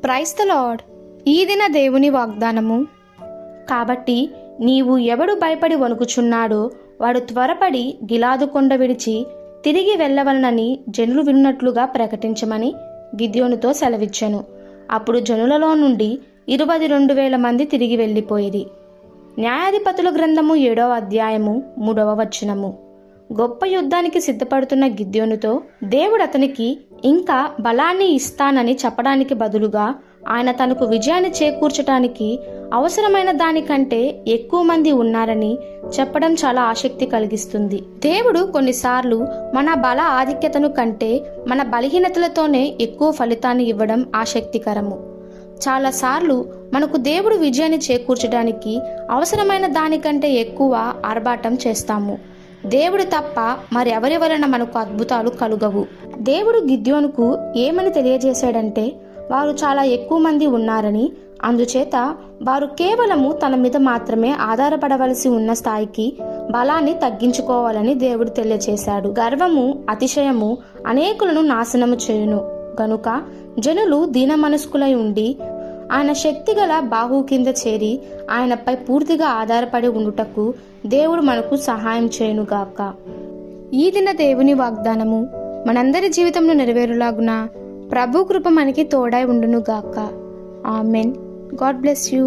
Praise the lord. ఈ దిన దేవుని వాగ్దానము. కాబట్టి నీవు ఎవడు భయపడి వణుకుచున్నాడో వాడు త్వరపడి గిలాదు కొండ విడిచి తిరిగి వెళ్ళవలనని జనులు విన్నట్లుగా ప్రకటించమని గిద్యోనుతో సెలవిచ్చెను. అప్పుడు జనులలో నుండి 22,000 మంది తిరిగి వెళ్ళిపోయిరి. న్యాయాధిపతుల గ్రంథము 7వ అధ్యాయము 3వ వచనము. గొప్ప యుద్ధానికి సిద్ధపడుతున్న గిద్యోనుతో దేవుడు అతనికి ఇంకా బలాన్ని ఇస్తానని చెప్పడానికి బదులుగా ఆయన తనకు విజయాన్ని చేకూర్చడానికి అవసరమైన దానికంటే ఎక్కువ మంది ఉన్నారని చెప్పడం చాలా ఆసక్తి కలిగిస్తుంది. దేవుడు కొన్నిసార్లు మన బల ఆధిక్యతను కంటే మన బలహీనతలతోనే ఎక్కువ ఫలితాన్ని ఇవ్వడం ఆసక్తికరము. చాలాసార్లు మనకు దేవుడు విజయాన్ని చేకూర్చడానికి అవసరమైన దానికంటే ఎక్కువ ఆర్భాటం చేస్తాము. దేవుడు తప్ప మరెవరి వలన మనకు అద్భుతాలు కలుగవు. దేవుడు గిద్యోనుకు ఏమని తెలియజేశాడంటే వారు చాలా ఎక్కువ మంది ఉన్నారని, అందుచేత వారు కేవలము తన మీద మాత్రమే ఆధారపడవలసి ఉన్న స్థాయికి బలాన్ని తగ్గించుకోవాలని దేవుడు తెలియజేశాడు. గర్వము, అతిశయము అనేకులను నాశనము చేయును గనుక జనులు దీన మనస్కులై ఉండి ఆయన శక్తిగల బాహు కింద చేరి ఆయనపై పూర్తిగా ఆధారపడి ఉండుటకు దేవుడు మనకు సహాయం చేయునుగాక. ఈ దిన దేవుని వాగ్దానము మనందరి జీవితంలో నెరవేరులాగున ప్రభు కృప మనకి తోడై ఉండునుగాక. ఆమెన్. God bless you.